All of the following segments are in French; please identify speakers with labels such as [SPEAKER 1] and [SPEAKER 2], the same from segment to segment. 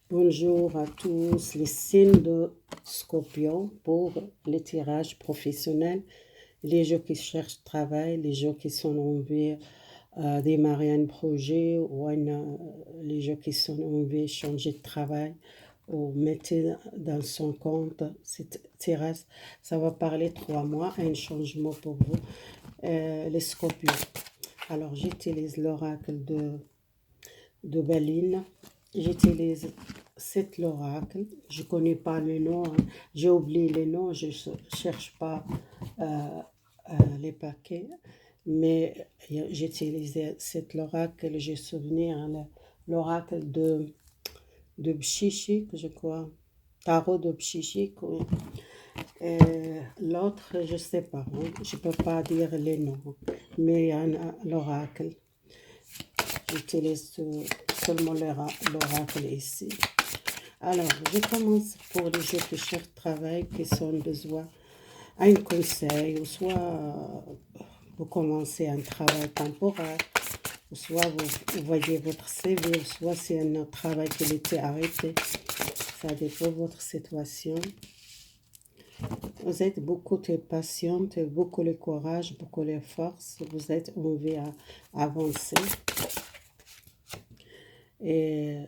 [SPEAKER 1] Bonjour à tous, les signes de Scorpion pour les tirages professionnels, les gens qui cherchent travail, les gens qui sont en vie de démarrer un projet ou les gens qui sont en vie de changer de travail ou mettre dans son compte. Cette tirage, ça va parler 3 mois, un changement pour vous, les Scorpions. Alors j'utilise l'oracle de Béline. J'utilise l'oracle. Je ne connais pas les noms, hein. J'ai oublié les noms, je ne cherche pas les paquets, mais j'utilise l'oracle. J'ai souvenir hein, l'oracle de Psychique, je crois. Tarot de Psychique. L'autre, je ne sais pas, hein. Je ne peux pas dire les noms, mais il y a l'oracle. J'utilise seulement l'oracle ici. Alors, je commence pour les gens qui cherchent travail, qui ont besoin d'un conseil, ou soit vous commencez un travail temporaire, ou soit vous voyez votre CV, ou soit c'est un autre travail qui a été arrêté. Ça dépend de votre situation. Vous êtes beaucoup de patiente, beaucoup de courage, beaucoup de force. Vous êtes envie à avancer. Et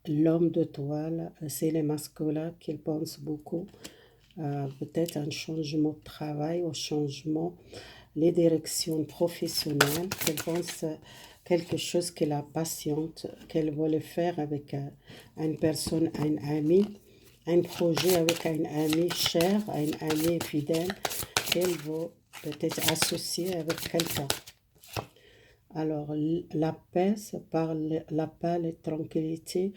[SPEAKER 1] l'homme de toile, c'est les masculins qui pensent beaucoup. Peut-être un changement de travail, un changement, les directions professionnelles, qu'elle pense quelque chose qu'elle a patiente, qu'elle veut le faire avec une personne, un ami, un projet avec un ami cher, un ami fidèle, qu'elle veut peut-être associer avec quelqu'un. Alors, la paix, ça parle, la paix, la tranquillité.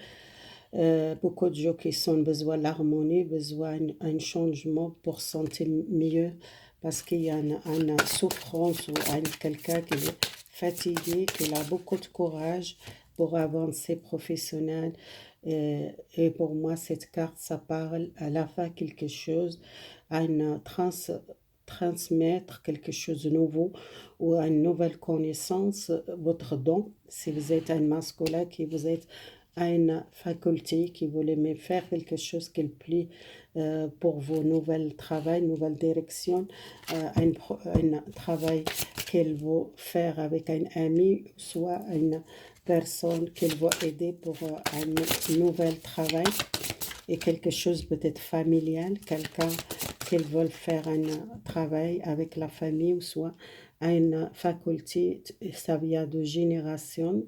[SPEAKER 1] Beaucoup de gens qui ont besoin d'harmonie, besoin d'un changement pour se sentir mieux, parce qu'il y a une souffrance ou quelqu'un qui est fatigué, qui a beaucoup de courage pour avancer professionnel. Et pour moi, cette carte, ça parle à la fin quelque chose, à une transmettre quelque chose de nouveau ou une nouvelle connaissance, votre don. Si vous êtes un masculin, qui vous êtes à une faculté, qui voulait me faire quelque chose qui plaît pour vos nouvelles travail, nouvelle direction, un travail qu'elle veut faire avec un ami, soit une personne qu'elle veut aider pour un nouvel travail et quelque chose peut-être familial, quelqu'un qu'elle veut faire un travail avec la famille ou soit à une faculté, ça vient de génération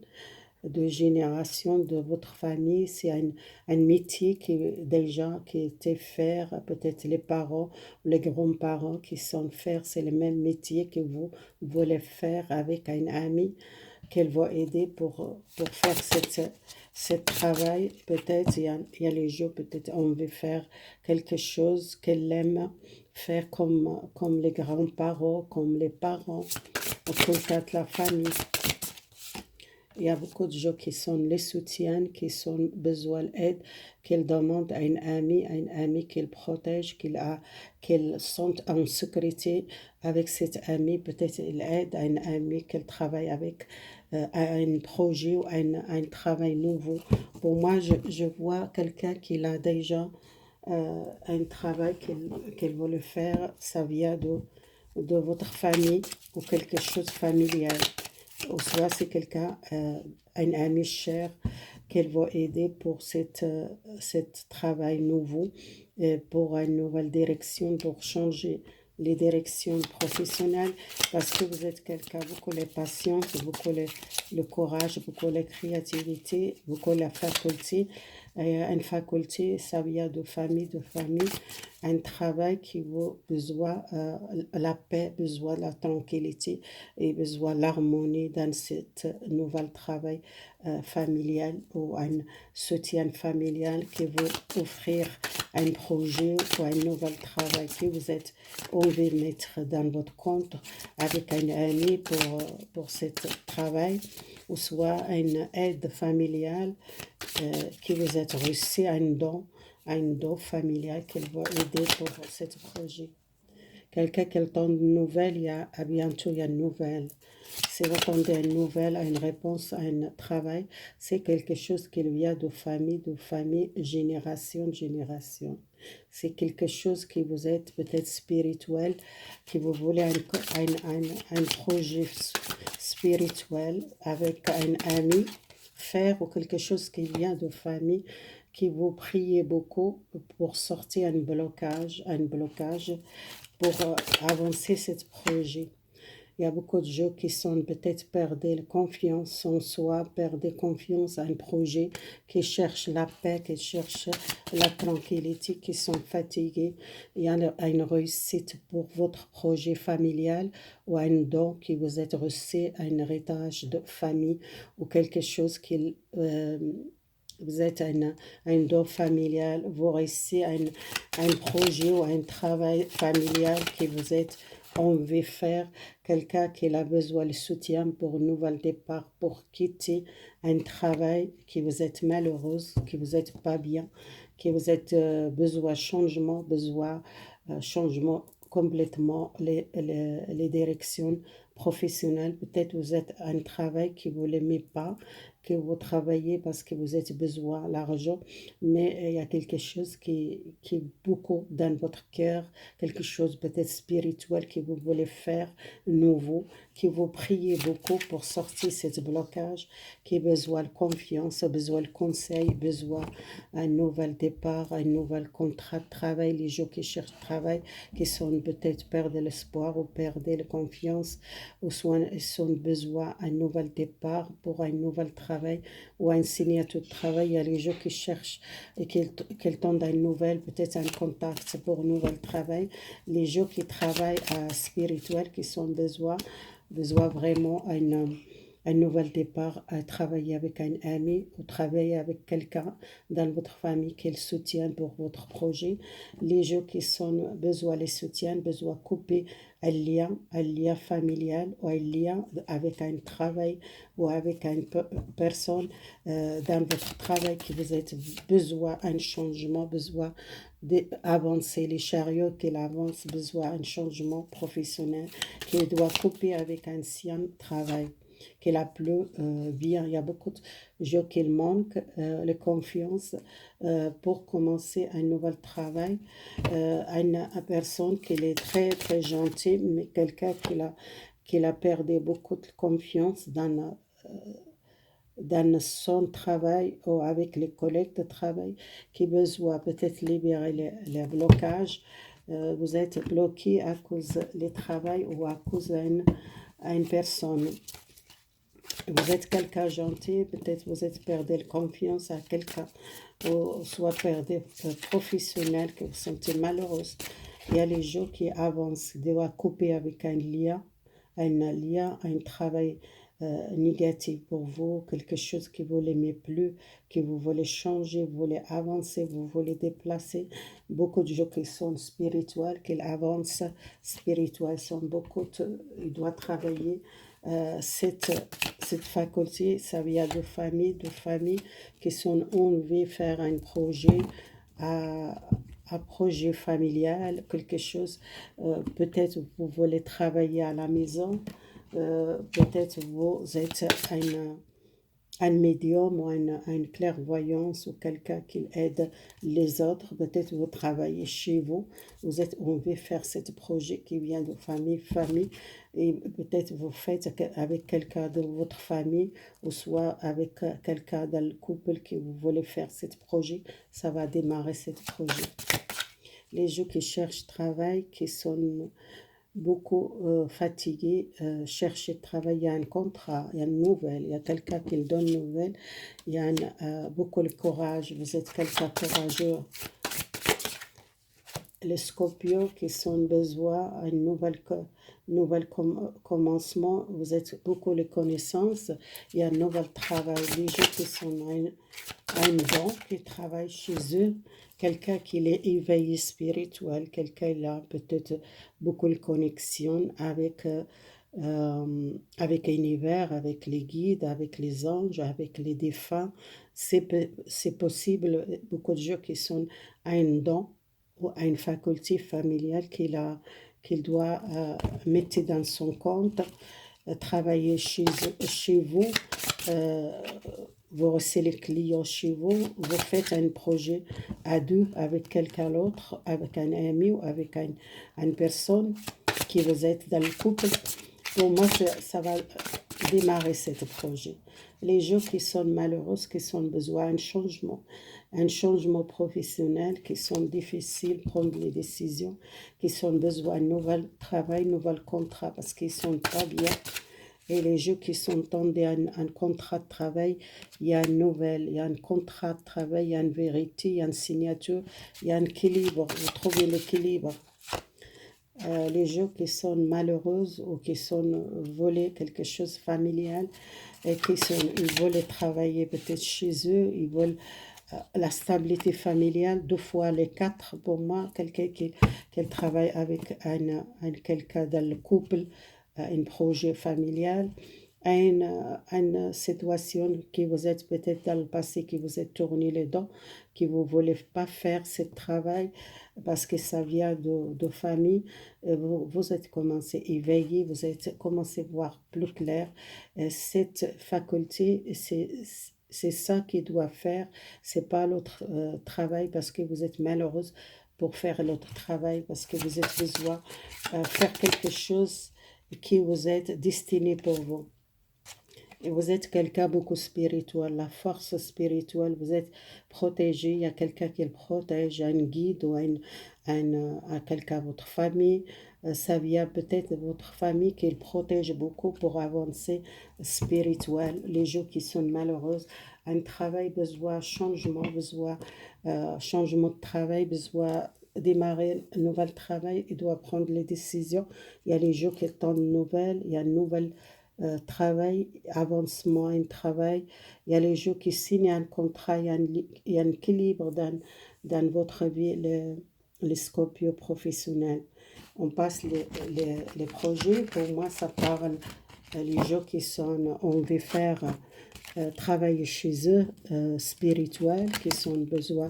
[SPEAKER 1] de votre famille, c'est un métier qui déjà qui était faire, peut-être les parents, les grands-parents qui sont faire, c'est le même métier que vous voulez faire avec un ami qu'elle va aider pour faire ce travail. Peut-être il y a les gens, peut-être on veut faire quelque chose qu'elle aime faire comme les grands-parents, comme les parents, ou peut-être la famille. Il y a beaucoup de gens qui sont les soutiennent, qui ont besoin d'aide, qu'ils demandent à un ami qu'ils protège, qu'ils sont en sécurité avec cet ami. Peut-être il aide un ami qu'il travaille avec à un projet ou un travail nouveau. Pour moi, je vois quelqu'un qui a déjà un travail qu'il veut le faire, ça vient de votre famille ou quelque chose de familial. Ou soit c'est quelqu'un, un ami cher qu'elle va aider pour cet travail nouveau, pour une nouvelle direction, pour changer les directions professionnelles, parce que vous êtes quelqu'un, beaucoup de patience, beaucoup le courage, beaucoup la créativité, beaucoup la faculté. Une faculté, ça vient de famille, un travail qui vaut besoin la paix, besoin la tranquillité et besoin l'harmonie dans ce nouvel travail familial ou un soutien familial qui veut offrir un projet ou un nouvel travail que vous êtes envie de mettre dans votre compte avec un ami pour ce travail, ou soit une aide familiale qui vous êtes reçu un don familial qu'elle va aider pour ce projet Quelqu'un qui attend une nouvelle, à bientôt il y a une nouvelle. Si vous attendez une nouvelle, une réponse à un travail, c'est quelque chose qui vient de famille, génération en génération. C'est quelque chose qui vous est peut-être spirituel, que vous voulez un projet spirituel avec un ami faire ou quelque chose qui vient de famille, qui vous priez beaucoup pour sortir un blocage pour avancer ce projet. Il y a beaucoup de gens qui sont peut-être perdus la confiance en soi, perdent confiance à un projet, qui cherchent la paix, qui cherchent la tranquillité, qui sont fatigués. Il y a une réussite pour votre projet familial ou un don qui vous est reçu, un héritage de famille ou quelque chose qui vous êtes un don familial, vous réussissez un projet ou un travail familial que vous êtes envie faire, quelqu'un qui a besoin de soutien pour un nouvel départ, pour quitter un travail qui vous êtes malheureuse, qui vous êtes pas bien, qui vous êtes besoin de changement, changement complètement les directions professionnelles. Peut-être vous êtes un travail que vous n'aimez pas, que vous travaillez parce que vous avez besoin d'argent, mais il y a quelque chose qui est beaucoup dans votre cœur, quelque chose peut-être spirituel que vous voulez faire nouveau, que vous priez beaucoup pour sortir de ce blocage, qui a besoin de confiance, besoin de conseil, besoin d'un nouvel départ, un nouvel contrat de travail. Les gens qui cherchent travail, qui sont peut-être perdent l'espoir ou perdent la confiance, ou soit ils ont besoin d'un nouvel départ pour un nouvel travail ou un signature de travail. Il y a les gens qui cherchent et qui tendent à une nouvelle, peut-être un contact pour un nouvel travail. Les gens qui travaillent spirituel, qui sont besoin vraiment un nouvel départ, à travailler avec un ami ou travailler avec quelqu'un dans votre famille qui le soutient pour votre projet. Les gens qui sont besoin les soutiennent, besoin couper un lien familial ou un lien avec un travail ou avec une personne dans votre travail qui vous êtes besoin un changement, besoin d'avancer les chariots qu'il avance, besoin d'un changement professionnel, qu'il doit couper avec un ancien travail qu'il a plus bien. Il y a beaucoup de gens qui manquent la confiance pour commencer un nouvel travail. Une personne qui est très très gentille, mais quelqu'un qui a perdu beaucoup de confiance dans son travail ou avec les collègues de travail, qui besoin peut-être libérer les blocages. Vous êtes bloqué à cause du travail ou à cause d'une personne. Vous êtes quelqu'un gentil, peut-être vous êtes perdu la confiance à quelqu'un, ou soit perdu professionnel, que vous sentez malheureuse. Il y a les gens qui avancent, doivent couper avec un travail négatif pour vous, quelque chose que vous n'aimez plus, que vous voulez changer, vous voulez avancer, vous voulez déplacer. Beaucoup de gens qui sont spirituels, qui avancent spirituels, ils doivent travailler cette faculté. Ça vient de familles qui sont envie de faire un projet, à un projet familial, quelque chose. Peut-être vous voulez travailler à la maison, peut-être vous êtes un médium ou une clairvoyance ou quelqu'un qui aide les autres. Peut-être vous travaillez chez vous, on veut faire ce projet qui vient de famille, et peut-être vous faites avec quelqu'un de votre famille ou soit avec quelqu'un dans le couple qui vous voulez faire ce projet, ça va démarrer ce projet. Les gens qui cherchent travail, qui sont beaucoup fatigués, chercher de travail, il y a un contrat, il y a une nouvelle, il y a quelqu'un qui le donne une nouvelle, il y a beaucoup de courage, vous êtes quelqu'un courageux. Les scorpions qui sont besoin d'un nouvel commencement, vous êtes beaucoup de connaissances, il y a un nouvel travail. Les gens qui sont un don, qui travaillent chez eux, quelqu'un qui est éveillé spirituel, quelqu'un qui a peut-être beaucoup de connexions avec l'univers, avec les guides, avec les anges, avec les défunts. C'est possible, beaucoup de gens qui sont un don ou à une faculté familiale qu'il doit mettre dans son compte, travailler chez vous, euh, vous recevez les clients chez vous, vous faites un projet à deux avec quelqu'un d'autre, avec un ami ou avec une personne qui vous êtes dans le couple. Pour moi, ça va démarrer ce projet. Les gens qui sont malheureux, qui ont besoin un changement professionnel, qui sont difficiles de prendre les décisions, qui ont besoin de nouvel travail, nouvel contrat parce qu'ils ne sont pas bien. Et les gens qui sont dans un contrat de travail, il y a une nouvelle, il y a un contrat de travail, il y a une vérité, il y a une signature, il y a un équilibre. Vous trouvez l'équilibre. Les gens qui sont malheureuses ou qui sont volés quelque chose de familial et ils veulent travailler peut-être chez eux, ils veulent la stabilité familiale, 2 fois les 4 pour moi, quelqu'un qui travaille avec quelqu'un dans le couple, un projet familial, une situation qui vous êtes peut-être dans le passé, qui vous êtes tourné les dents, qui vous ne voulez pas faire ce travail parce que ça vient de famille, vous êtes commencé à éveiller, vous êtes commencé à voir plus clair. Cette faculté, c'est ça qui doit faire, c'est pas l'autre travail parce que vous êtes malheureuse pour faire l'autre travail, parce que vous êtes besoin faire quelque chose qui vous est destiné pour vous. Et vous êtes quelqu'un beaucoup spirituel, la force spirituelle, vous êtes protégé, il y a quelqu'un qui le protège, un guide ou quelqu'un de votre famille. Ça vient peut-être de votre famille qui le protège beaucoup pour avancer spirituel. Les gens qui sont malheureux, un travail, besoin changement, besoin changement de travail, besoin démarrer un nouvel travail, il doit prendre les décisions. Il y a les gens qui attendent une nouvelle, il y a une nouvelle travail, avancement, un travail. Il y a les gens qui signent un contrat, il y a un équilibre dans votre vie, les scorpions professionnels. On passe les projets, pour moi ça parle les gens qui sont, on veut faire travailler chez eux, spirituels, qui ont besoin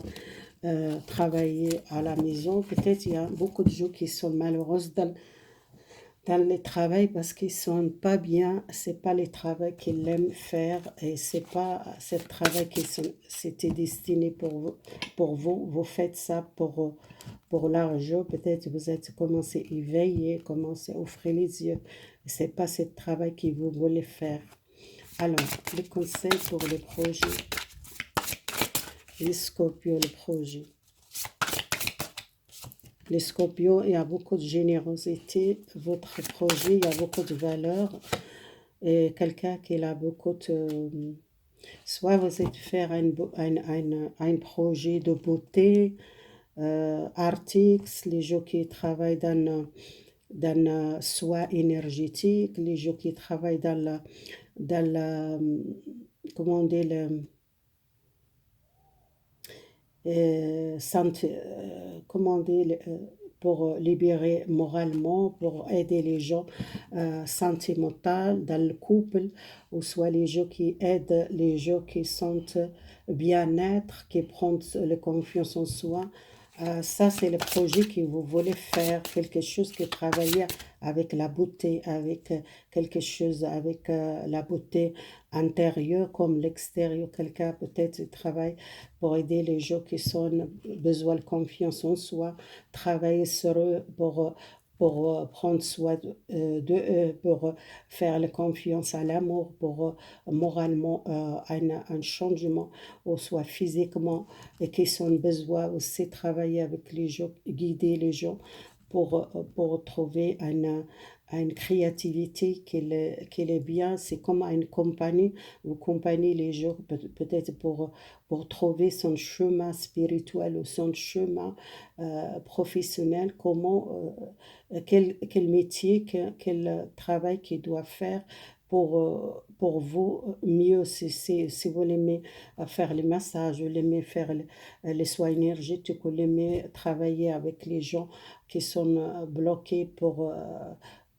[SPEAKER 1] travailler à la maison. Peut-être il y a beaucoup de gens qui sont malheureux dans le travail parce qu'ils sont pas bien, c'est pas le travail qu'ils aiment faire et c'est pas ce travail c'était destiné pour vous. Vous faites ça pour l'argent, peut-être vous êtes commencé à éveiller, commencé à ouvrir les yeux. C'est pas ce travail que vous voulez faire. Alors, les conseils pour le projet, les scorpions, le projet. Les scorpions, il y a beaucoup de générosité. Votre projet, il y a beaucoup de valeur. Et quelqu'un qui a beaucoup de... Soit vous êtes faire un projet de beauté, artistes, les gens qui travaillent dans le soin énergétique, les gens qui travaillent dans la comment on dit, santé, comment on dit, pour libérer moralement, pour aider les gens santé mentale dans le couple, ou soit les gens qui aident les gens qui sont bien-être, qui prennent la confiance en soi. Ça, c'est le projet que vous voulez faire, quelque chose qui travaille avec la beauté, avec quelque chose avec la beauté intérieure comme l'extérieur. Quelqu'un peut-être travaille pour aider les gens qui ont besoin de confiance en soi, travailler sur eux pour prendre soin d'eux, pour faire la confiance à l'amour, pour moralement un changement, ou soit physiquement, et qui ont besoin aussi de travailler avec les gens, guider les gens pour trouver une créativité qui est bien. C'est comme une compagnie, vous accompagnez les gens peut-être pour trouver son chemin spirituel ou son chemin professionnel, quel métier, quel travail qu'il doit faire pour vous mieux. Si vous l'aimez faire les massages, vous l'aimez faire les soins énergétiques, vous l'aimez travailler avec les gens qui sont bloqués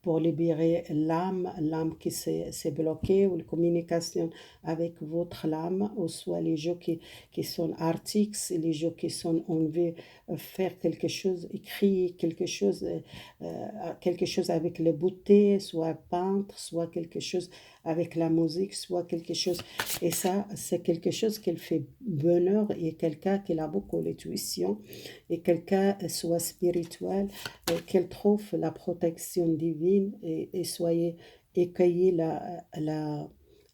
[SPEAKER 1] pour libérer l'âme qui s'est bloquée, ou la communication avec votre âme, ou soit les gens qui sont artiques, les gens qui sont envie de faire quelque chose, écrire quelque chose avec les beauté, soit peindre, soit quelque chose avec la musique, soit quelque chose. Et ça, c'est quelque chose qui fait bonheur, et quelqu'un qui a beaucoup d'intuition, et quelqu'un soit spirituel, qu'elle trouve la protection divine, et soyez accueillis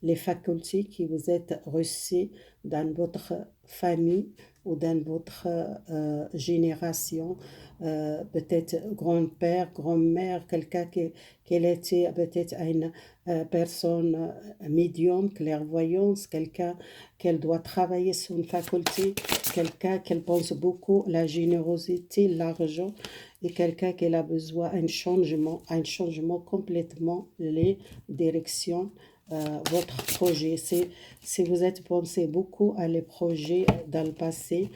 [SPEAKER 1] les facultés qui vous êtes reçues dans votre famille ou dans votre génération, peut-être grand-père, grand-mère, quelqu'un qui était peut-être une personne médium, clairvoyance, quelqu'un qu'elle doit travailler son faculté, quelqu'un qu'elle pense beaucoup, la générosité, l'argent, et quelqu'un qui a besoin d'un un changement complètement les directions, votre projet. Si vous êtes pensé beaucoup à les projets dans le passé,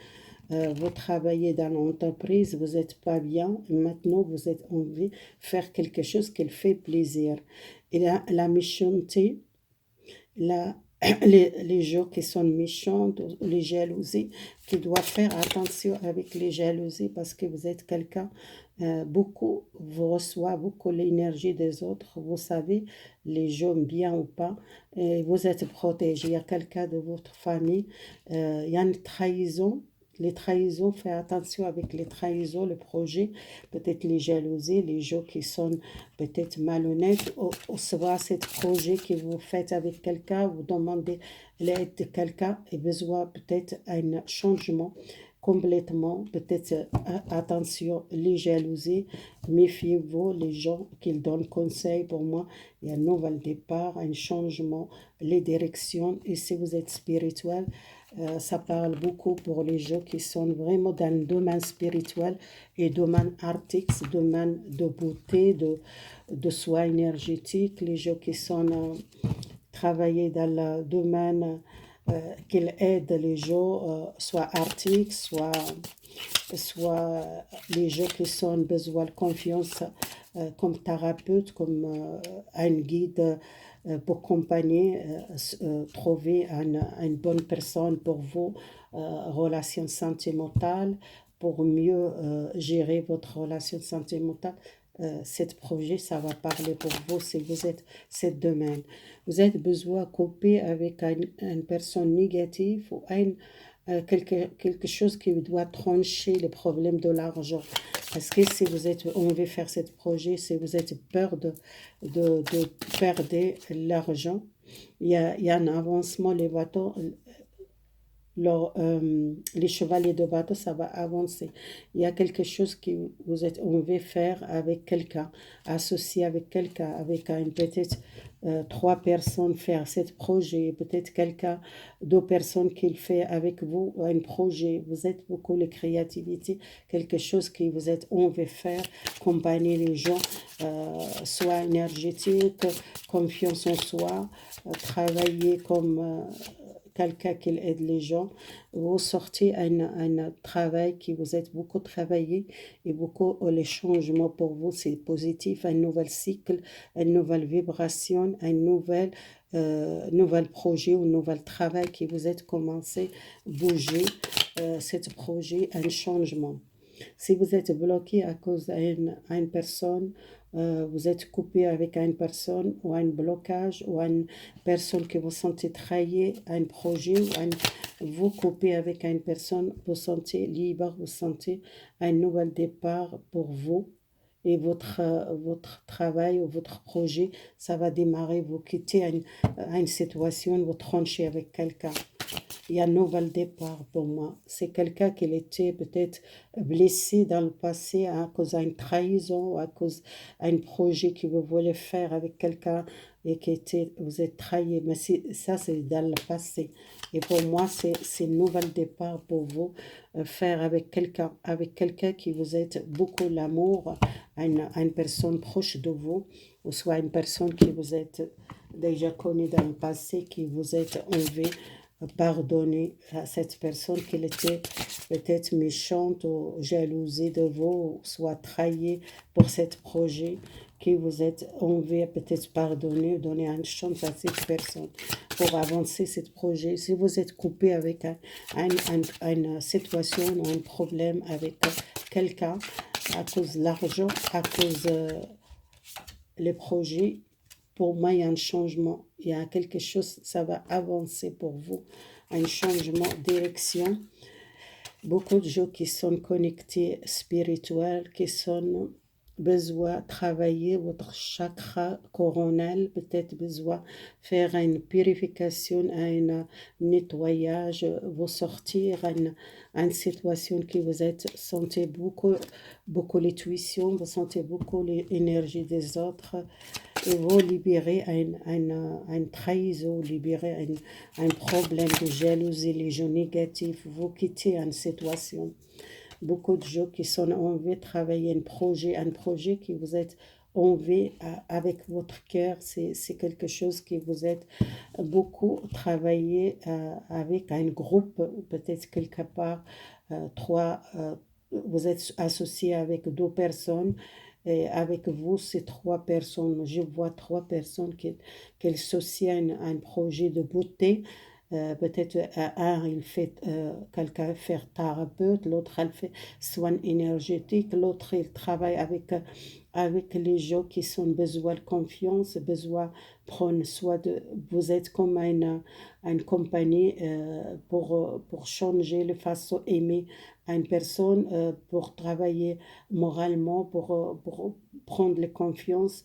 [SPEAKER 1] vous travaillez dans l'entreprise, vous n'êtes pas bien, et maintenant vous êtes envie de faire quelque chose qui fait plaisir. Et la méchanceté, la, les gens qui sont méchants, les jalousies, qui doivent faire attention avec les jalousies, parce que vous êtes quelqu'un, beaucoup, vous reçoit beaucoup l'énergie des autres, vous savez, les gens bien ou pas, et vous êtes protégé. Il y a quelqu'un de votre famille, il y a une trahison. Les trahisons, faites attention avec les trahisons, le projet, peut-être les jalousies, les gens qui sont peut-être malhonnêtes, ou soit ce projet que vous faites avec quelqu'un, vous demandez l'aide de quelqu'un, et besoin peut-être un changement complètement, peut-être attention, les jalousies, méfiez-vous, les gens qui donnent conseil. Pour moi, il y a un nouvel départ, un changement, les directions, et si vous êtes spirituel, ça parle beaucoup pour les gens qui sont vraiment dans le domaine spirituel et domaine artistique, domaine de beauté, de soins énergétiques, les gens qui sont travaillés dans le domaine qu'ils aident les gens, soit artistiques, soit les gens qui sont besoin de confiance, comme thérapeute, comme un guide, pour accompagner, trouver une bonne personne pour vos relations sentimentales, pour mieux gérer votre relation sentimentale. Cet projet, ça va parler pour vous si vous êtes cette domaine. Vous avez besoin de couper avec une personne négative, ou quelque chose qui doit trancher le problème de l'argent. Parce que si vous êtes, on veut faire ce projet, si vous êtes peur de perdre l'argent, il y a un avancement, les bateaux, les chevaliers de bateau, ça va avancer. Il y a quelque chose que on veut faire avec quelqu'un, associé avec quelqu'un, avec peut-être 3 personnes faire ce projet, peut-être quelqu'un, 2 personnes qui le fait avec vous, un projet. Vous êtes beaucoup de créativité, quelque chose que vous êtes, on veut faire, accompagner les gens, soit énergétique, confiance en soi, travailler comme quelqu'un qui aide les gens. Vous sortez un travail qui vous êtes beaucoup travaillé, et beaucoup les changements pour vous, c'est positif, un nouvel cycle, une nouvelle vibration, nouvel projet ou nouvel travail qui vous êtes commencé, bouger, ce projet, un changement. Si vous êtes bloqué à cause d'une personne, vous êtes coupé avec une personne, ou un blocage, ou une personne que vous sentez trahir, un projet, vous coupez avec une personne, vous sentez libre, vous sentez un nouvel départ pour vous. Et votre travail ou votre projet, ça va démarrer, vous quittez une situation, vous tranchez avec quelqu'un. Il y a un nouvel départ pour moi. C'est quelqu'un qui était peut-être blessé dans le passé à cause d'une trahison, ou à cause d'un projet que vous voulez faire avec quelqu'un, et vous êtes trahi. Mais ça, c'est dans le passé. Et pour moi, c'est un nouvel départ pour vous, faire avec quelqu'un qui vous êtes beaucoup l'amour, une personne proche de vous, ou soit une personne qui vous êtes déjà connue dans le passé, qui vous êtes envie pardonner à cette personne qui était peut-être méchante ou jalousie de vous, ou soit trahie pour ce projet que vous êtes envie peut-être pardonner, donner une chance à cette personne pour avancer ce projet. Si vous êtes coupé avec une situation ou un problème avec quelqu'un à cause de l'argent, à cause les projets, pour moi, il y a un changement. Il y a quelque chose, ça va avancer pour vous. Un changement de direction. Beaucoup de gens qui sont connectés spirituels, qui sont besoin de travailler votre chakra coronal, peut-être besoin faire une purification, un nettoyage, vous sortir une situation qui vous êtes sentez beaucoup l'intuition, vous sentez beaucoup l'énergie des autres, et vous libérez une trahison, libérez un problème de jalousie, les gens négatifs, vous quittez une situation. Beaucoup de gens qui sont envie de travailler un projet qui vous êtes envie avec votre cœur, c'est quelque chose qui vous êtes beaucoup travaillé avec un groupe, peut-être quelque part, vous êtes associé avec 2 personnes, et avec vous, c'est 3 personnes. Je vois 3 personnes qui associent un projet de beauté. Peut-être un, il fait, quelqu'un fait thérapeute, l'autre, elle fait soins énergétiques, l'autre, il travaille avec les gens qui ont besoin de confiance, besoin de prendre soin de. Vous êtes comme une compagnie pour changer la façon d'aimer une personne, pour travailler moralement, pour prendre la confiance,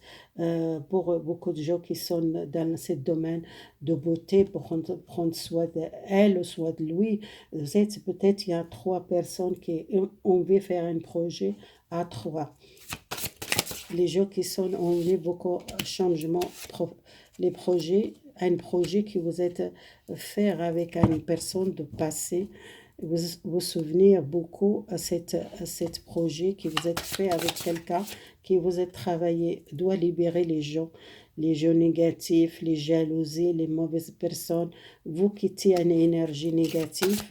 [SPEAKER 1] pour beaucoup de gens qui sont dans ce domaine de beauté, pour prendre soin d'elle ou soin de lui. Vous êtes, peut-être il y a 3 personnes qui ont envie de faire un projet à 3. Les gens qui sont envie beaucoup de changements, les projets, un projet que vous êtes faire avec une personne de passé, vous vous souvenez beaucoup à cet projet que vous êtes fait avec quelqu'un, que vous êtes travaillé, doit libérer les gens négatifs, les jalousies, les mauvaises personnes. Vous quittez une énergie négative,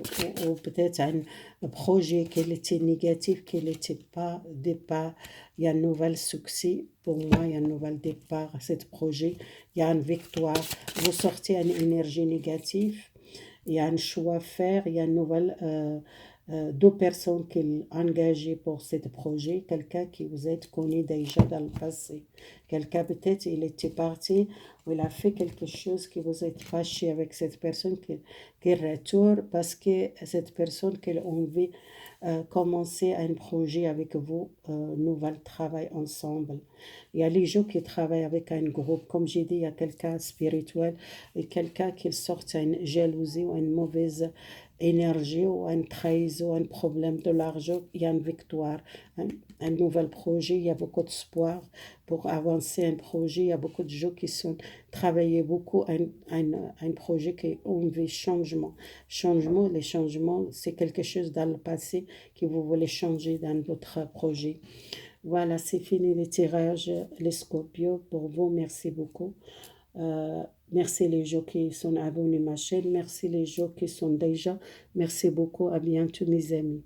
[SPEAKER 1] ou peut-être un projet qui était négatif, qui n'était pas départ. Il y a un nouvel succès. Pour moi, il y a un nouvel départ à ce projet. Il y a une victoire. Vous sortez une énergie négative. Il y a un choix à faire. Il y a une nouvelle, 2 personnes qui sont engagées pour ce projet. Quelqu'un qui vous êtes connu déjà dans le passé. Quelqu'un peut-être il était parti ou il a fait quelque chose qui vous êtes fâché avec cette personne qui retourne parce que cette personne qui a envie commencer un projet avec vous, nouvel travail ensemble. Il y a les gens qui travaillent avec un groupe, comme j'ai dit, il y a quelqu'un spirituel et quelqu'un qui sort une jalousie ou une mauvaise énergie ou une trahison, un problème de l'argent, il y a une victoire, un nouvel projet, il y a beaucoup d'espoir pour avancer un projet, il y a beaucoup de gens qui sont travaillé beaucoup un projet qui ont vu changement. Changement, les changements, c'est quelque chose dans le passé que vous voulez changer dans votre projet. Voilà, c'est fini les tirages, les Scorpios. Pour vous, merci beaucoup. Merci les gens qui sont abonnés à ma chaîne. Merci les gens qui sont déjà. Merci beaucoup. À bientôt, mes amis.